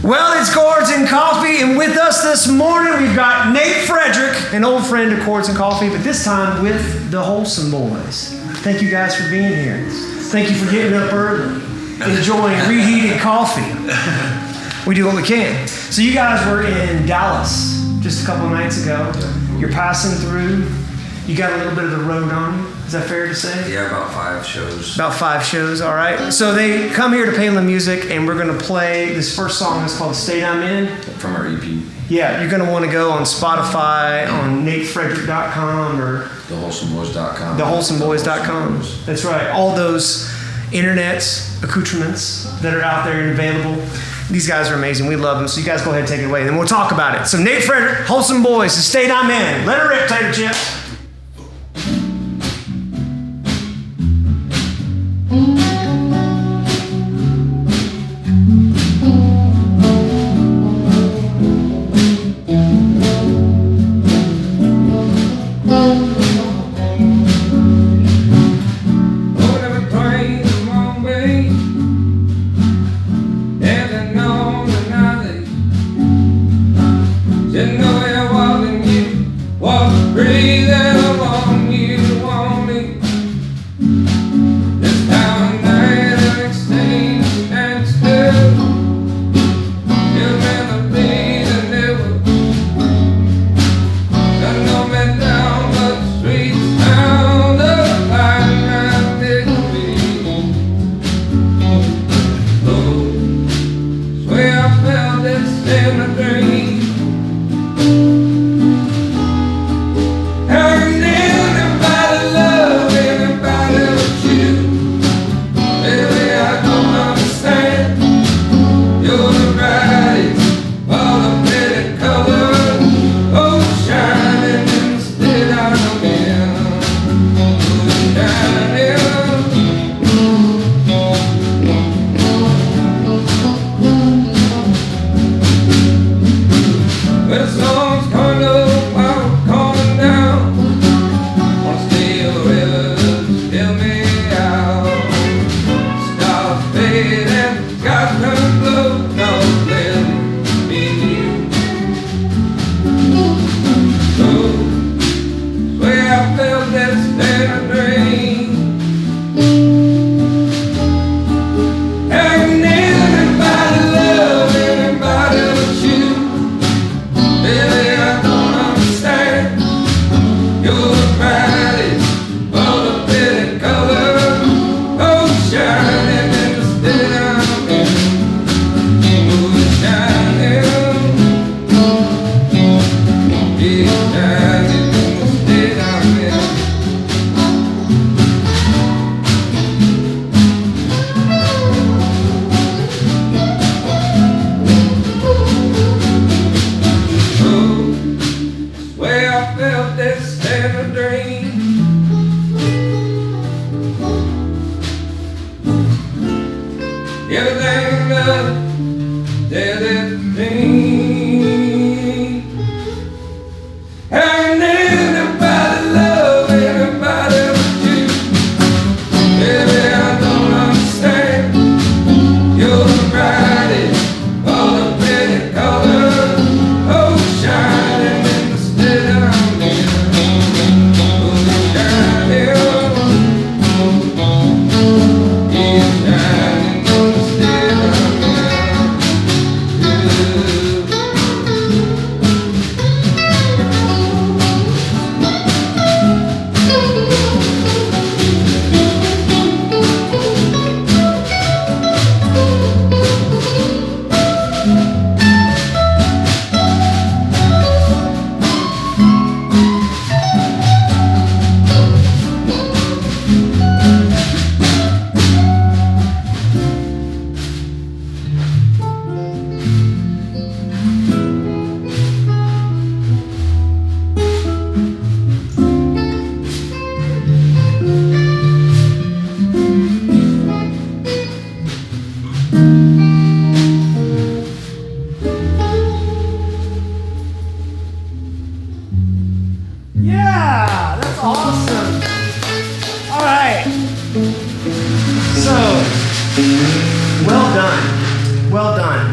Well, it's Chords and Coffee, and with us this morning we've got Nate Fredrick, an old friend of Chords and Coffee, but this time with the Wholesome boys. Thank you guys for being here. Thank you for getting up early, enjoying reheated coffee. We do what we can. So you guys were in Dallas just a couple of nights ago. You're passing through. You got a little bit of the road on you. Is that fair to say? Yeah, about 5 shows. About 5 shows, all right. So they come here to Palen Music, and we're going to play this first song. It's called The State I'm In. From our EP. Yeah, you're going to want to go on Spotify, on natefredrick.com, or thewholesomeboys.com. thewholesomeboys.com. That's right. All those internet accoutrements that are out there and available. These guys are amazing. We love them. So you guys go ahead and take it away. Then we'll talk about it. So Nate Fredrick, Wholesome Boys, The State I'm In. Let it rip, Tater Chips.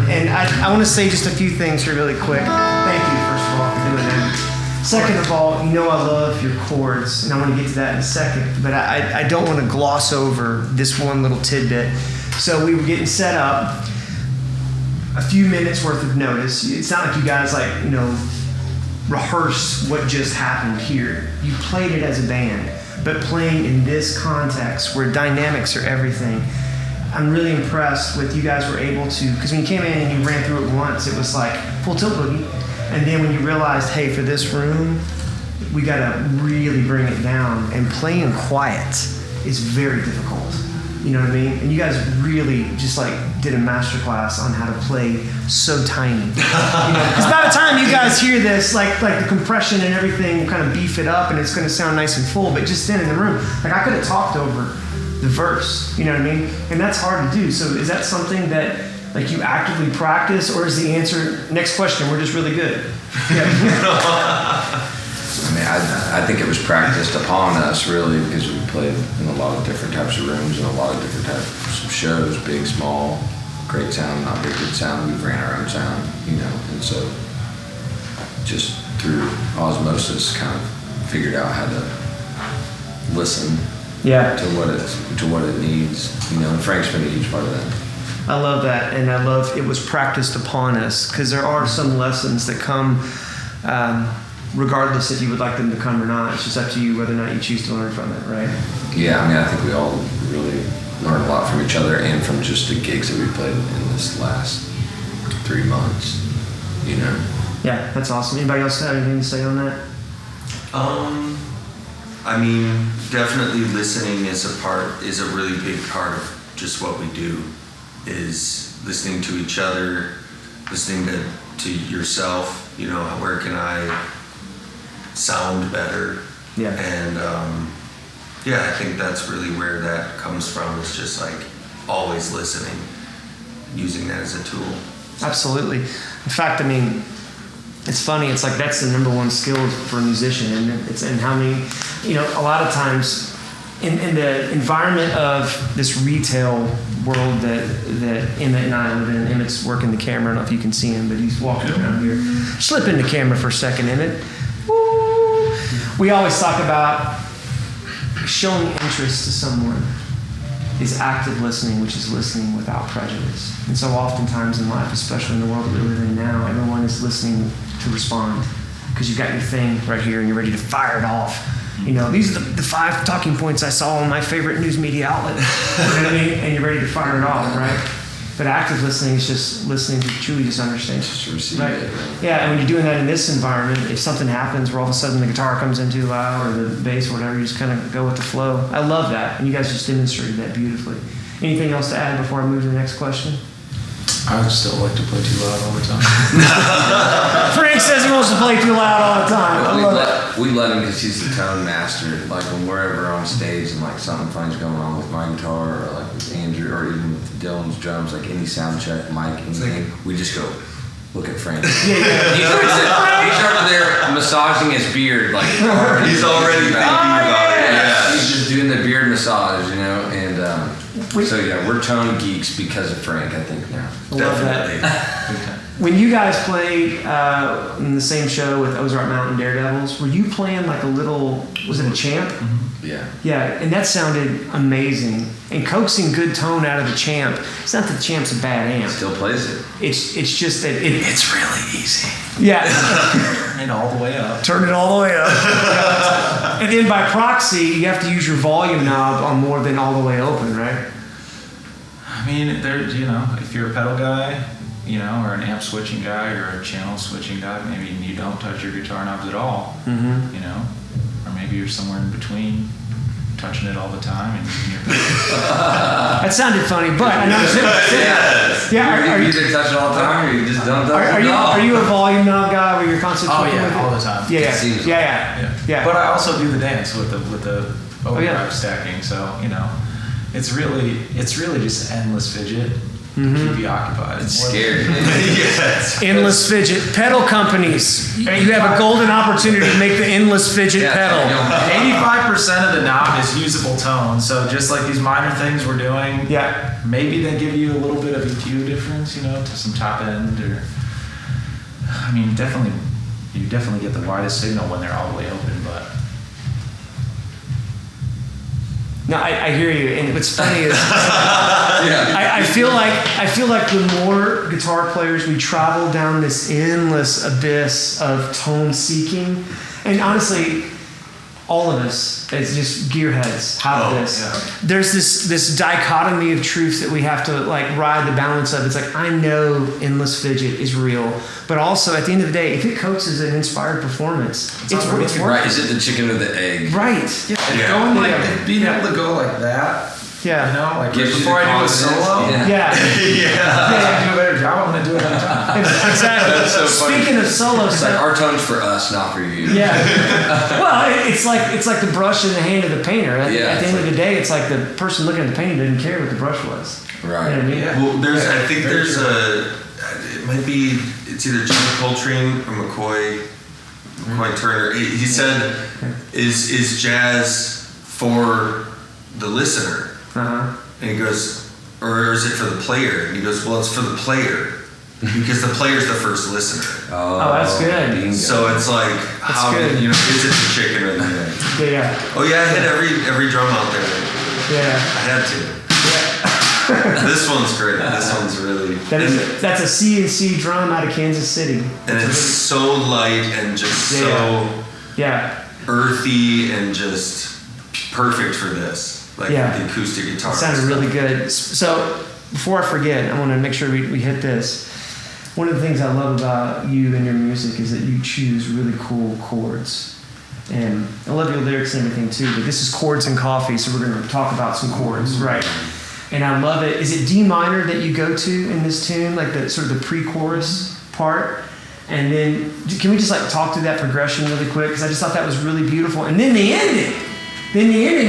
fun. And I want to say just a few things here really quick. Thank you, first of all, for doing that. Second of all, you know I love your chords, and I want to get to that in a second, but I don't want to gloss over this one little tidbit. So we were getting set up, a few minutes worth of notice. It's not like you guys rehearsed what just happened here. You played it as a band, but playing in this context where dynamics are everything. I'm really impressed with you guys were able to, because when you came in and you ran through it once, it was like full tilt boogie. And then when you realized, hey, for this room, we got to really bring it down. And playing quiet is very difficult. You know what I mean? And you guys really just did a masterclass on how to play so tiny. Because by the time you guys hear this, like the compression and everything will kind of beef it up, and it's going to sound nice and full. But just then in the room, I could have talked over the verse. You know what I mean? And that's hard to do. So is that something that you actively practice, or is the answer, next question, we're just really good? Yeah. I mean, I think it was practiced upon us, really, because we played in a lot of different types of rooms and a lot of different types of shows, big, small, great sound, not very good sound. We ran our own sound, and so just through osmosis kind of figured out how to listen to what it needs, and Frank's been a huge part of that. I love that, and I love it was practiced upon us, because there are some lessons that come regardless if you would like them to come or not. It's just up to you whether or not you choose to learn from it, right? Yeah, I mean, I think we all really learned a lot from each other and from just the gigs that we played in this last 3 months, Yeah, that's awesome. Anybody else have anything to say on that? I mean, definitely listening is a really big part of just what we do, is listening to each other, listening to yourself, where can I sound better? Yeah. And I think that's really where that comes from, is just always listening, using that as a tool. Absolutely. In fact, I mean, it's funny, it's that's the number one skill for a musician, and it's in how many, a lot of times in the environment of this retail world that Emmett and I live in. Emmett's working the camera. I don't know if you can see him, but he's walking around here. Slip in the camera for a second, Emmett. Woo. We always talk about showing interest to someone is active listening, which is listening without prejudice. And so oftentimes in life, especially in the world that we live in now, everyone is listening to respond, because you've got your thing right here and you're ready to fire it off. These are the 5 talking points I saw on my favorite news media outlet. You know what I mean? And you're ready to fire it off, right? But active listening is just listening to truly just understand. Just to receive right? it. Right? Yeah, and when you're doing that in this environment, if something happens where all of a sudden the guitar comes in too loud or the bass or whatever, you just kind of go with the flow. I love that, and you guys just demonstrated that beautifully. Anything else to add before I move to the next question? I would still like to play too loud all the time. Frank says he wants to play too loud all the time. We let him, because he's the tone master. When we're ever on stage and something funny's going on with my guitar, or with Andrew, or even with Dylan's drums, any sound check, mic, anything, we just go, look at Frank. Yeah. He's over there massaging his beard. He's already thinking about it. Yeah. He's just doing the beard massage, and we're tone geeks because of Frank, I think, now. Definitely. When you guys played in the same show with Ozark Mountain Daredevils, were you playing a little, was it a champ? Mm-hmm. Yeah. Yeah, and that sounded amazing. And coaxing good tone out of the champ, it's not that the champ's a bad amp. Still plays it. It's just that It's really easy. Yeah. Turn it all the way up. Turn it all the way up. And then by proxy, you have to use your volume knob on more than all the way open, right? I mean, if you're a pedal guy, or an amp switching guy, or a channel switching guy, maybe you don't touch your guitar knobs at all, or maybe you're somewhere in between, touching it all the time and using your pedal. That sounded funny, but I know. Yes. Yeah, you either touch it all the time, or you just don't touch it all. Are you a volume knob guy where you're constantly with it? all the time. Yeah. But I also do the dance with the overdrive stacking, so it's really just endless fidget. keep you occupied. It's scary. Yes. Endless fidget. Pedal companies. You have a golden opportunity to make the endless fidget pedal. 85% of the knob is usable tone. So just like these minor things we're doing, Yeah. maybe they give you a little bit of EQ difference, you know, to some top end or. I mean, you definitely get the widest signal when they're all the way open, but. No, I hear you. And what's funny is Yeah. I feel like the more guitar players we travel down this endless abyss of tone seeking, and honestly, all of us as just gearheads have this. Yeah. There's this dichotomy of truth that we have to like ride the balance of. It's like I know endless fidget is real, but also at the end of the day, if it coaxes an inspired performance, it's worth Right? Is it the chicken or the egg? Right. Going like being able to go like that. Yeah. You know, like Gives you before the I do a confidence. solo. Yeah. Yeah. I do a better job. I'm gonna do it every time. Exactly. That's so funny. Speaking of solo It's like stuff. our tone's for us, not for you. Yeah. Well, it's like the brush in the hand of the painter. At Yeah, the it's end of the day, it's like the person looking at the painting didn't care what the brush was. Right. You know what I mean? Yeah. Well, I think Very there's true. it might be, it's either John Coltrane or McCoy Turner. He said, is jazz for the listener? Uh-huh. And he goes, or is it for the player? And he goes, well, it's for the player because the player's the first listener. Oh, that's good. bingo. So it's like, how good. is it the chicken or the egg? Yeah. Oh yeah, I hit every drum out there. Yeah. I had to. This one's great. This one's really. That's a CNC drum out of Kansas City. And it's so light and just so Yeah. earthy and just perfect for this. Like Yeah. the acoustic guitar. It sounded really good. So before I forget, I want to make sure we hit this. One of the things I love about you and your music is that you choose really cool chords. And I love your lyrics and everything too, but this is Chords and Coffee, so we're going to talk about some chords, right? And I love it. Is it D minor that you go to in this tune, like the sort of the pre-chorus part? And then can we just like talk through that progression really quick? Because I just thought that was really beautiful. And then the ending.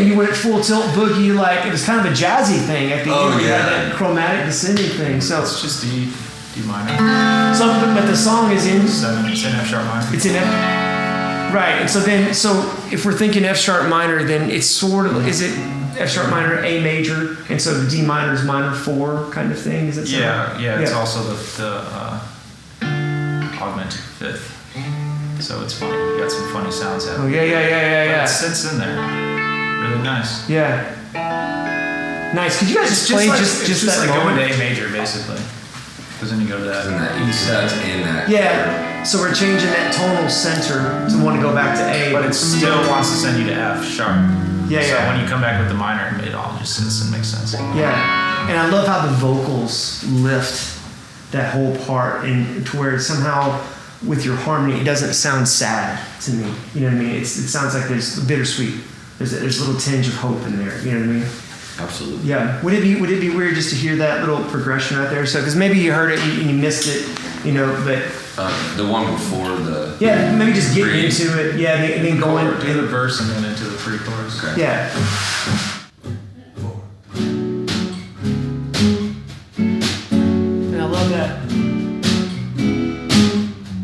You went full tilt boogie, like it was kind of a jazzy thing at the end. Oh, You had yeah. that chromatic descending thing. So, It's just D minor. but the song is in. It's in F sharp minor. It's in F. Right, and so if we're thinking F sharp minor, then it's sort of, is it F sharp minor, A major, and so D minor is minor 4 kind of thing? Is it? So? Yeah. It's also the augmented fifth. So it's funny. You got some funny sounds Oh happening. yeah. But it sits in there. Really nice. Yeah. Nice. Could you guys It's just play like, just it's that like going moment? to A major basically. Because then you go to that. Isn't that E that's seven. in that? Yeah. So we're changing that tonal center to want to go back to A, But it still wants to send you to F sharp. Yeah, So yeah. when you come back with the minor, it all just sits and makes sense. Yeah, and I love how the vocals lift that whole part, and to where somehow with your harmony, it doesn't sound sad to me. You know what I mean? It sounds like there's bittersweet. There's a little tinge of hope in there. You know what I mean? Absolutely. Yeah. Would it be weird just to hear that little progression right there? So, because maybe you heard it and you missed it, you know, but The one before the. yeah, maybe just getting Pre- into it. Yeah, and then going. Do the verse and then into the pre-chorus. Okay. Yeah. And I love that.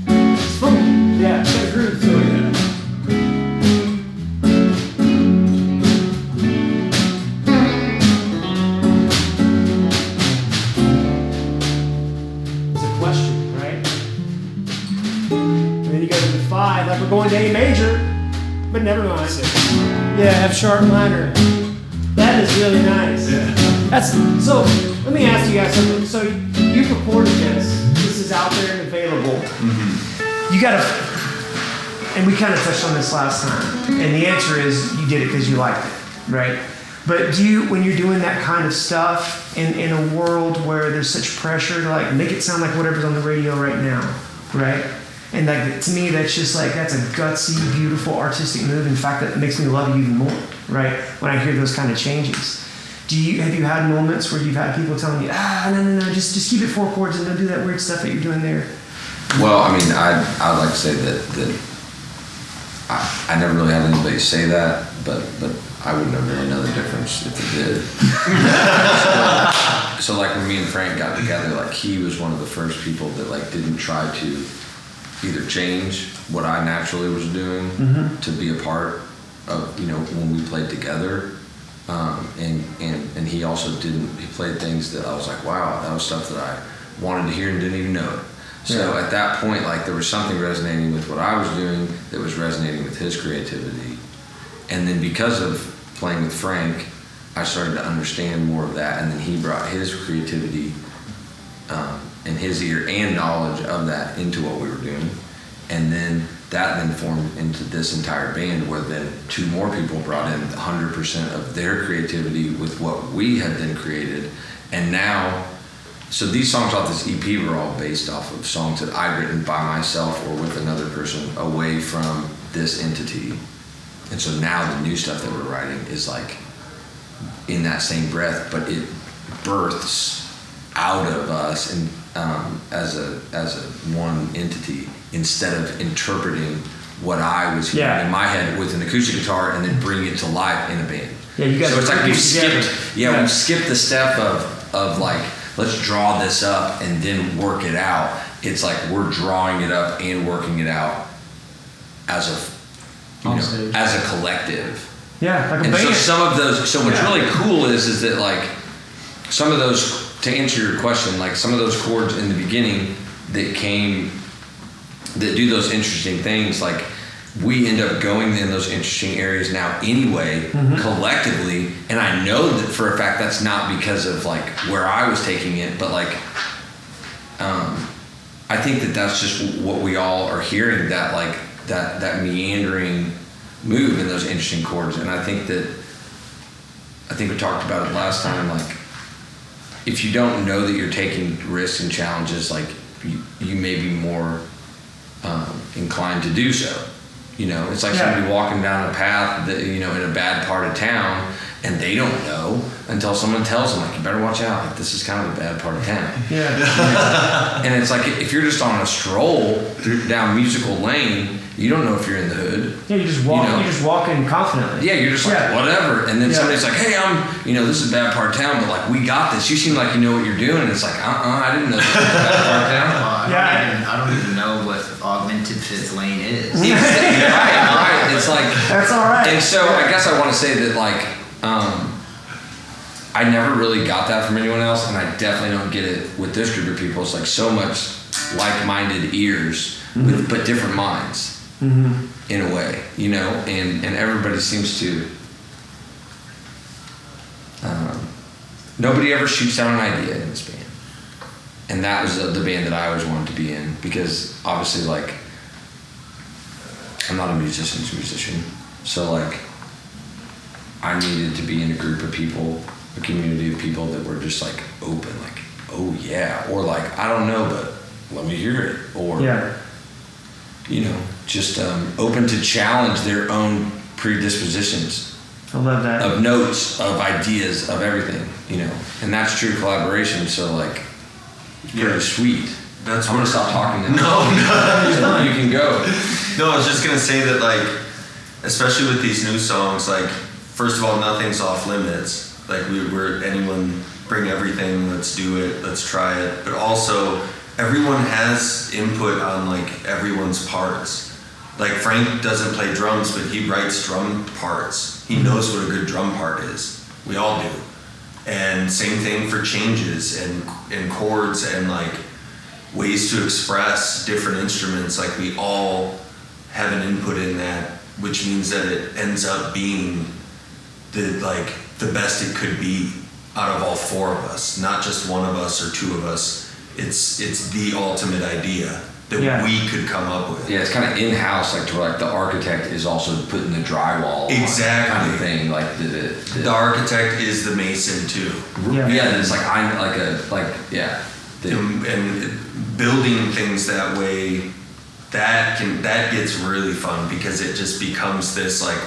It's funky. Yeah, it's got a groove to it. It's a question, right? And then you go to the 5, like we're going to A major, but never mind. Yeah, F sharp minor. That is really nice. Yeah. That's so. Let me ask you guys something. So you recorded this. This is out there and available. You gotta. And we kind of touched on this last time. And the answer is you did it because you liked it, right? But do you, when you're doing that kind of stuff in a world where there's such pressure to like make it sound like whatever's on the radio right now, right? And like to me, that's just like that's a gutsy, beautiful, artistic move. In fact, that makes me love you even more, right? When I hear those kind of changes. Have you had moments where you've had people telling you, no, just keep it 4 chords and don't do that weird stuff that you're doing there? Well, I mean, I'd like to say that I never really had anybody say that, but I wouldn't have really known the difference if it did. So like when me and Frank got together, like he was one of the first people that like didn't try to either change what I naturally was doing to be a part of, you know, when we played together. And he also he played things that I was like, wow, that was stuff that I wanted to hear and didn't even know it. So at that point, like there was something resonating with what I was doing that was resonating with his creativity. And then because of playing with Frank, I started to understand more of that, and then he brought his creativity and his ear and knowledge of that into what we were doing. And then that then formed into this entire band, where then 2 more people brought in 100% of their creativity with what we had then created. And now, so these songs off this EP were all based off of songs that I'd written by myself or with another person away from this entity. And so now the new stuff that we're writing is like in that same breath, but it births out of us and as a one entity, instead of interpreting what I was hearing in my head with an acoustic guitar and then bring it to life in a band. Yeah, you guys. So it's like we've skipped the step of like, let's draw this up and then work it out. It's like we're drawing it up and working it out as a collective. Yeah, like a and band. so some of those, so what's really cool is that like some of those, to answer your question, like some of those chords in the beginning that do those interesting things, like we end up going in those interesting areas now anyway, collectively. And I know that for a fact that's not because of like where I was taking it, but like, I think that that's just what we all are hearing, that like that meandering move in those interesting chords. And I think we talked about it last time, like if you don't know that you're taking risks and challenges, like you may be more inclined to do so. You know, it's like somebody walking down a path that, you know, in a bad part of town, and they don't know until someone tells them, like, you better watch out, like this is kind of a bad part of town. And it's like if you're just on a stroll down Musical Lane, you don't know if you're in the hood. Yeah, you just walk. You're just walking confidently. Yeah, you're just like whatever, and then somebody's like, "Hey, this is a bad part of town, but like we got this. You seem like you know what you're doing." It's like, I didn't know this was a bad part of town. I don't even know what augmented fifth lane is. Right. It's like that's all right. And so I guess I want to say that like I never really got that from anyone else, and I definitely don't get it with this group of people. It's like so much like-minded ears with but different minds. In a way, you know, and everybody seems to nobody ever shoots down an idea in this band, and that was the band that I always wanted to be in, because obviously like I'm not a musician, so like I needed to be in a group of people, a community of people that were just like open, like, oh yeah, or like, I don't know, but let me hear it, or you know, just open to challenge their own predispositions. I love that. Of notes, of ideas, of everything, you know. And that's true collaboration, so like, pretty sweet. That's I'm gonna stop talking now. No. You can go. No, I was just gonna say that, like, especially with these new songs, like, first of all, nothing's off limits. Like, we're anyone, bring everything, let's do it, let's try it. But also, everyone has input on like everyone's parts. Like Frank doesn't play drums, but he writes drum parts. He knows what a good drum part is. We all do. And same thing for changes and chords and like ways to express different instruments. Like we all have an input in that, which means that it ends up being the best it could be out of all 4 of us, not just one of us or 2 of us. It's the ultimate idea that we could come up with. Yeah, it's kind of in-house, like to where like the architect is also putting the drywall exactly on, kind of thing. Like the architect is the mason too. Yeah, it's like and building things that way, that gets really fun, because it just becomes this like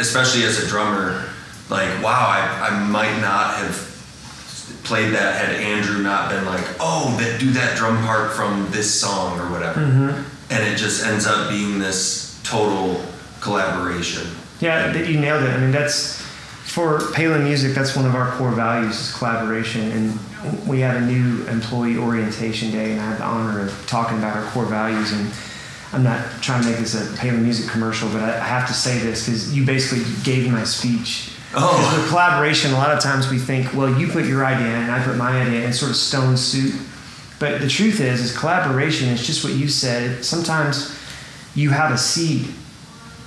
especially as a drummer, like wow, I might not have played that had Andrew not been like, do that drum part from this song or whatever. And it just ends up being this total collaboration. Yeah, you nailed it. I mean, that's for Palen Music, that's one of our core values is collaboration. And we have a new employee orientation day, and I have the honor of talking about our core values. And I'm not trying to make this a Palen Music commercial, but I have to say this because you basically gave my speech. Because with collaboration, a lot of times we think, well, you put your idea in, and I put my idea in, and sort of stone suit. But the truth is collaboration is just what you said. Sometimes you have a seed,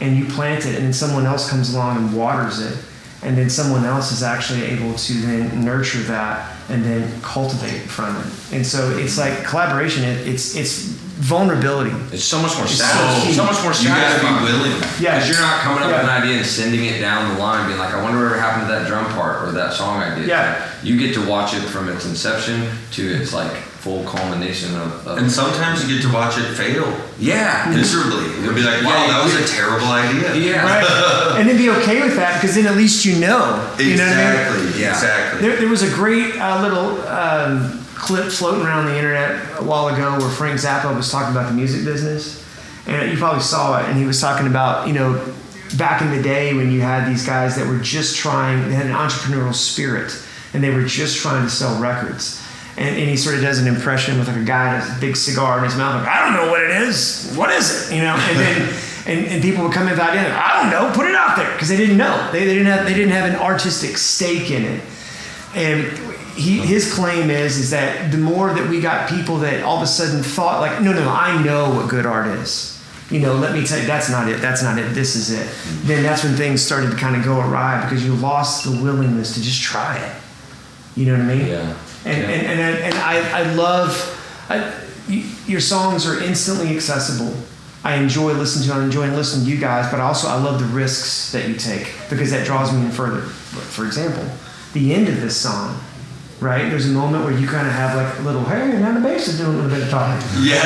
and you plant it, and then someone else comes along and waters it, and then someone else is actually able to then nurture that and then cultivate from it. And so it's like collaboration. It's vulnerability. It's so much more It's satisfying. So much more You gotta satisfying. be willing. Yeah, Because you're not coming up with an idea and sending it down the line, being like, I wonder whatever happened to that drum part or that song I did. Yeah. You get to watch it from its inception to its like full culmination of And sometimes you get to watch it fail yeah. miserably. You'll be like, wow, that was a terrible idea. Yeah. right. And then be okay with that because then at least you know. You know what I mean? Exactly. Yeah. Exactly. There was a great little clip floating around the internet a while ago where Frank Zappa was talking about the music business. And you probably saw it. And he was talking about, back in the day when you had these guys that were just trying, they had an entrepreneurial spirit, and they were just trying to sell records. And he sort of does an impression with like a guy that has a big cigar in his mouth, like, I don't know what it is. What is it? And then and people would come in with the idea, like, I don't know, put it out there, because they didn't know. They didn't have an artistic stake in it. And his claim is that the more that we got people that all of a sudden thought like, no, I know what good art is. Let me tell you, that's not it, this is it. Then that's when things started to kind of go awry because you lost the willingness to just try it. You know what I mean? Yeah. And I love, your songs are instantly accessible. I enjoy listening to you guys, but also I love the risks that you take because that draws me in further. For example, the end of this song, right? There's a moment where you kind of have like a little, hey, now the bass is doing a little bit of talking. Yeah.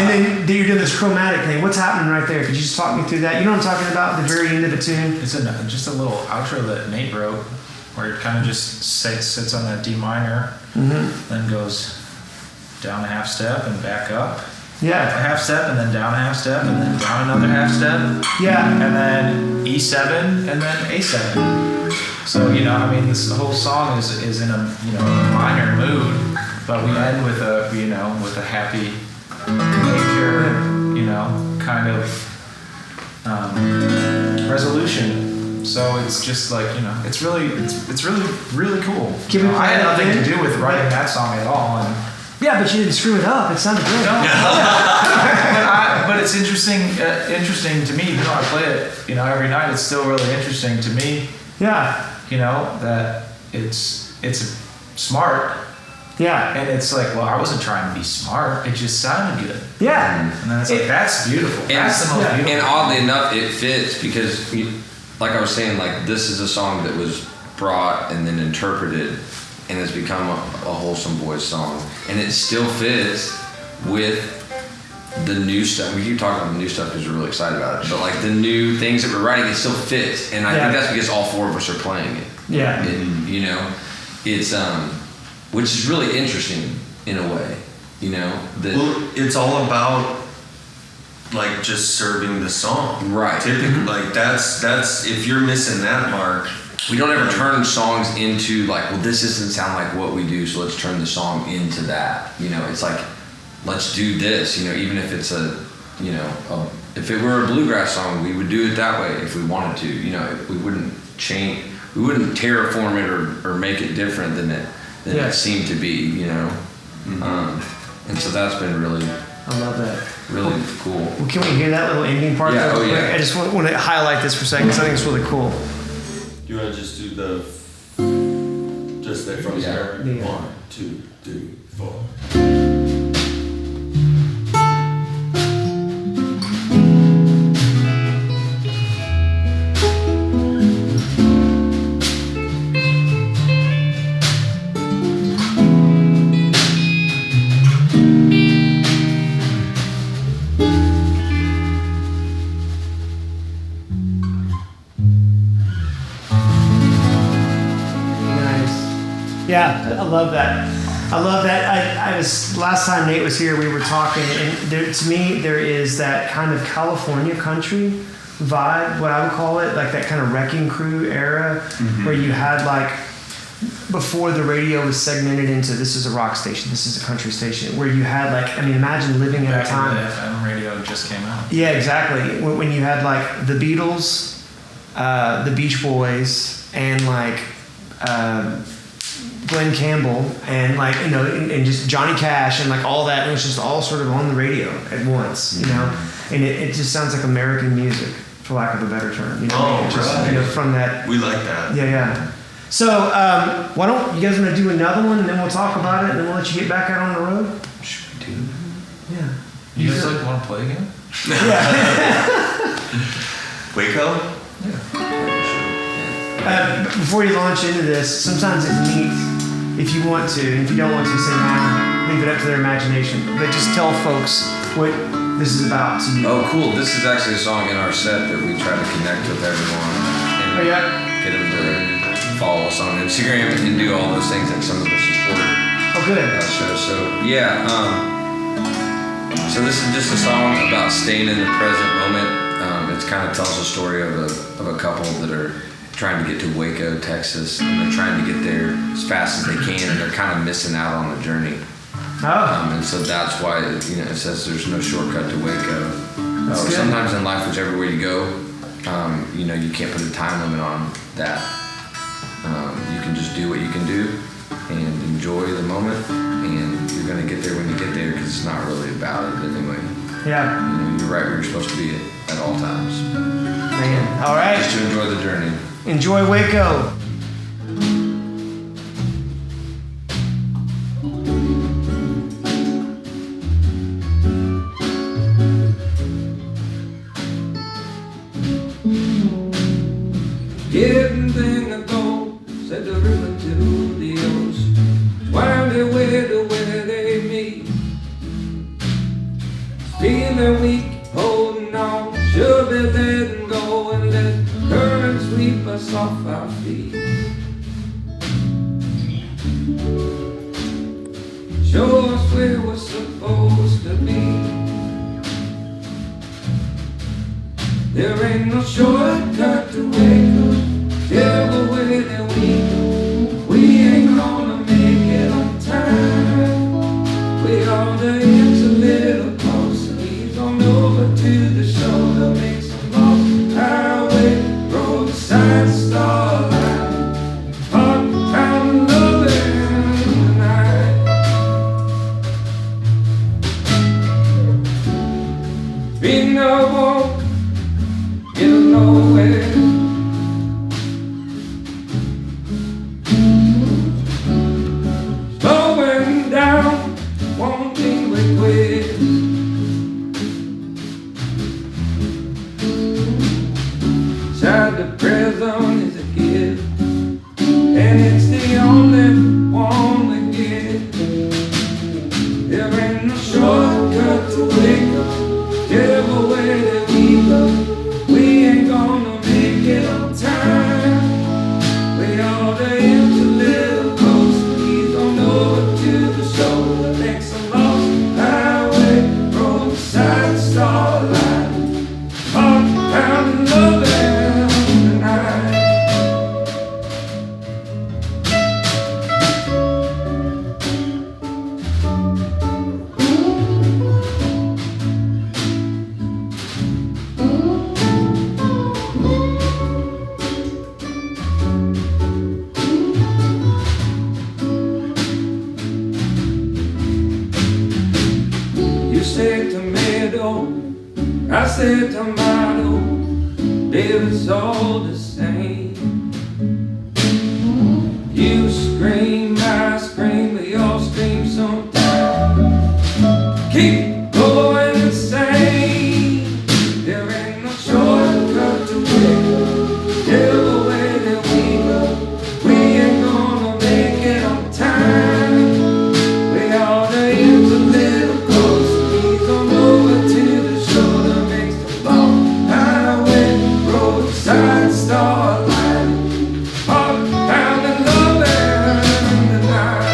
and then you're doing this chromatic thing. What's happening right there? Could you just talk me through that? You know what I'm talking about? The very end of the tune? It's just a little outro that Nate wrote where it kind of just sits on that D minor, then goes down a half step and back up. Yeah. A half step and then down a half step and then down another half step. Yeah. And then E7 and then A7. So, this whole song is in a, minor mood, but we end with a happy major, kind of resolution. So it's just like, it's really cool. I had nothing to do with writing that song at all. And yeah, but you didn't screw it up. It sounded good. but it's interesting to me, even though I play it, every night, it's still really interesting to me. Yeah. That it's smart. Yeah. And it's like, well, I wasn't trying to be smart. It just sounded good. Yeah. And then it's like, that's beautiful. That's the most beautiful. And oddly enough, it fits because, like I was saying, like this is a song that was brought and then interpreted and has become a Wholesome Boys song. And it still fits with the new stuff. We keep talking about the new stuff because we're really excited about it. But like the new things that we're writing, it still fits. And I think that's because all four of us are playing it. Yeah. And it's which is really interesting in a way. Well, it's all about like just serving the song. Right. Typically, like that's if you're missing that mark. We don't ever turn songs into like, well, this doesn't sound like what we do, so let's turn the song into that. It's like, let's do this. Even if it's if it were a bluegrass song, we would do it that way if we wanted to. We wouldn't change, we wouldn't terraform it or make it different than it seemed to be. And so that's been really, I love that. really cool. Well, can we hear that little ending part? Yeah, though? oh, yeah. I just want to highlight this for a second because I think it's really cool. You want to just do just that from there? Yeah. 1, 2, 3, 4. Yeah, I love that. I was last time Nate was here, we were talking, and to me there is that kind of California country vibe, what I would call it, like that kind of Wrecking Crew era, where you had like, before the radio was segmented into this is a rock station, this is a country station, where you had like, I mean, imagine living at a Back time. when the FM radio just came out. Yeah, exactly. When you had like the Beatles, the Beach Boys, and like Glenn Campbell, and like, you know, and just Johnny Cash, and like all that, and it was just all sort of on the radio at once, you know, and it just sounds like American music, for lack of a better term. You know, Oh, It's just, right. you know, from that. We like that. Yeah. So why don't you guys want to do another one, and then we'll talk about it, and then we'll let you get back out on the road. Should we do? Yeah. You guys like want to play again? Waco? Before you launch into this, sometimes it's neat if you want to, and if you don't want to, say no, leave it up to their imagination. But just tell folks what this is about to you. Oh, cool. This is actually a song in our set that we try to connect with everyone and Oh, yeah? get them to follow us on Instagram and do all those things like some of the support Oh, good. shows. So yeah, so this is just a song about staying in the present moment. It kind of tells a story of a couple that are trying to get to Waco, Texas, and they're trying to get there as fast as they can, and they're kind of missing out on the journey. Oh, And so that's why, you know, it says there's no shortcut to Waco. That's good. Sometimes in life, whichever way you go, you know, you can't put a time limit on that. You can just do what you can do and enjoy the moment, and you're gonna get there when you get there, because it's not really about it anyway. yeah. You know, you're right where you're supposed to be at all times. Man. All right. Just to enjoy the journey. Enjoy Waco. Everything I go, said the river to the ocean, wind their way to where they meet. Feeling weak, holding on, should be letting go and let the current sweep us off our feet. Show us where we're supposed to be. There ain't no shortcut to Waco, whichever way that we go. We ain't gonna make it on time. We ought to inch a little closer, ease on over to the shoulder, make some long highway, roadside starlight, park out loving tonight. We know won't get nowhere. Slowing down, wanting we quit. Inside the prison is a gift, and it's the only one we get. There ain't no shortcut to Waco, whichever way that we go. We ain't gonna make it on time. We ought to inch a little closer, ease on over to the shoulder, make some lost highway, roadside starlight, park pound and loving tonight. You say tomato, I say tomato, baby, it's all the same. You scream, I scream, we all scream sometimes. Keep going insane. There ain't no shortcut to Waco, whichever way that we go. We ain't gonna make it on time. We ought to inch a little closer, ease on over to the shoulder, makes the long highway, roadside starlight, park pound and loving tonight.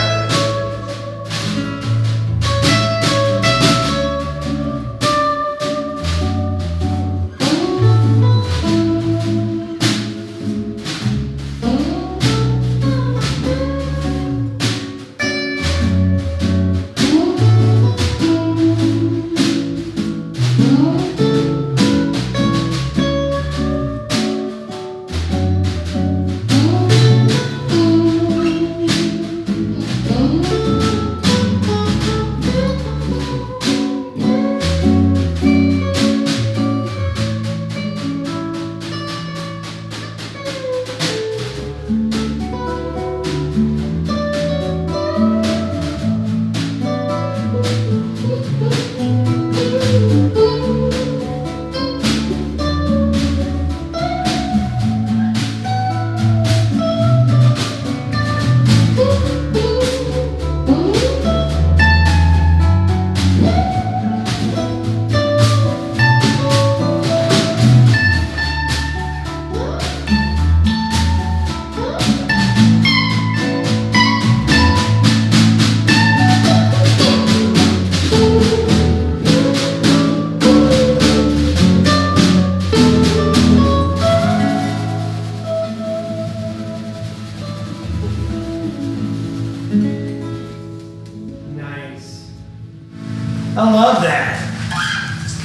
I love that.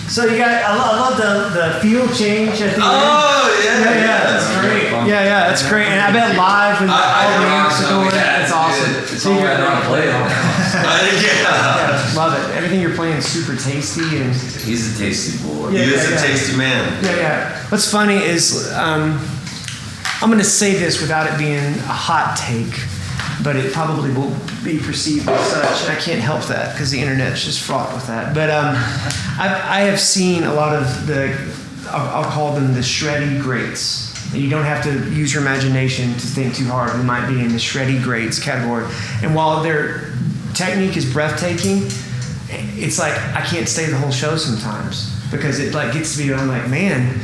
So you got, I love the field change at the end. Oh yeah, Yeah, that's great. Yeah, that's great. And I bet live and all the amps are going, that's awesome. It's all I know how to play it. yeah. Love it. Everything you're playing is super tasty and He's a tasty boy. Yeah. He is a tasty man. yeah. What's funny is I'm going to say this without it being a hot take, but it probably will be perceived as such. And I can't help that because the internet's just fraught with that. But I have seen a lot of I'll call them the shreddy greats. You don't have to use your imagination to think too hard. We might be in the shreddy greats category. And while their technique is breathtaking, it's like I can't stay the whole show sometimes because it like gets to be. I'm like, man,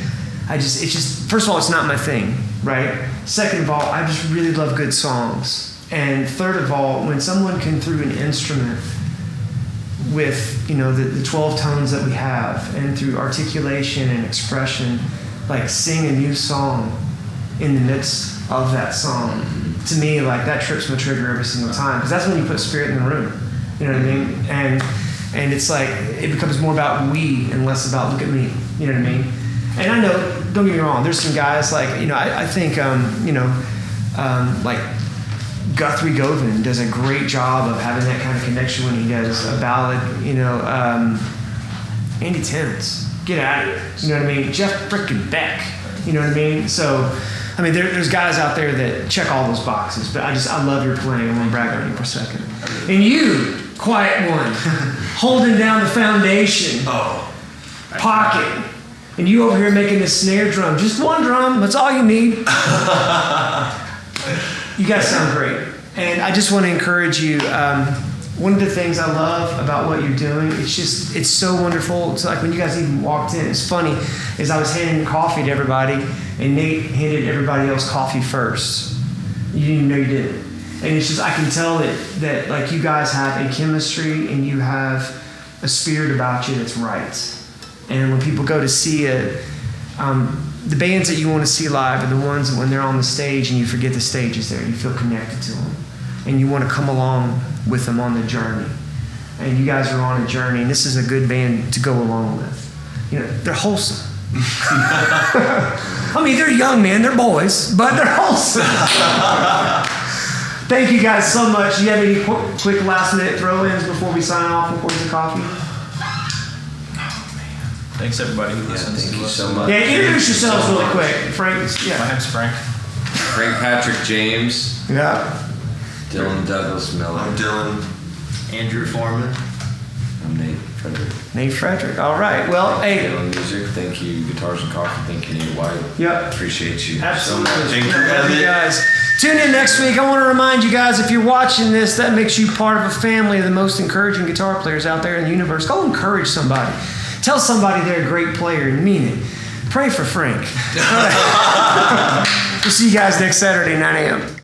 it's just. First of all, it's not my thing, right? Second of all, I just really love good songs. And third of all, when someone can through an instrument with the 12 tones that we have, and through articulation and expression, like sing a new song in the midst of that song, to me, like that trips my trigger every single time because that's when you put spirit in the room. You know what I mean? And it's like it becomes more about we and less about look at me. You know what I mean? And I know, don't get me wrong, there's some guys like I think like Guthrie Govan does a great job of having that kind of connection when he does a ballad. Andy Timmons, get out of here. You know what I mean? Jeff frickin' Beck. You know what I mean? So, I mean, there's guys out there that check all those boxes, but I love your playing. I'm gonna brag on you for a second. And you, quiet one, holding down the foundation, pocket, and you over here making this snare drum. Just one drum, that's all you need. You guys sound great. And I just want to encourage you. One of the things I love about what you're doing, it's so wonderful. It's like when you guys even walked in, it's funny, is I was handing coffee to everybody, and Nate handed everybody else coffee first. You didn't even know you did it. And it's just, I can tell that like you guys have a chemistry and you have a spirit about you that's right. And when people go to see it, the bands that you want to see live are the ones that when they're on the stage and you forget the stage is there, you feel connected to them. And you want to come along with them on the journey. And you guys are on a journey, and this is a good band to go along with. They're wholesome. I mean, they're young, man. They're boys, but they're wholesome. Thank you guys so much. Do you have any quick last-minute throw-ins before we sign off from Chords Coffee? Thanks everybody who listens Thank to you us. so much. Yeah, introduce yourselves really quick. Frank, My name's Frank. Frank Patrick James, Yeah. Dylan Douglas Miller. I'm Dylan. Andrew Foreman. I'm Nate Fredrick. Nate Fredrick. All right. Well, hey. Palen Music. Thank you, Guitars and Coffee. Thank you, Nate White. Yep. Appreciate you Absolutely. so much. Thank you, Love Emmett. guys. Tune in next week. I want to remind you guys, if you're watching this, that makes you part of a family of the most encouraging guitar players out there in the universe. Go encourage somebody. Tell somebody they're a great player and mean it. Pray for Frank. All right. We'll see you guys next Saturday, 9 a.m.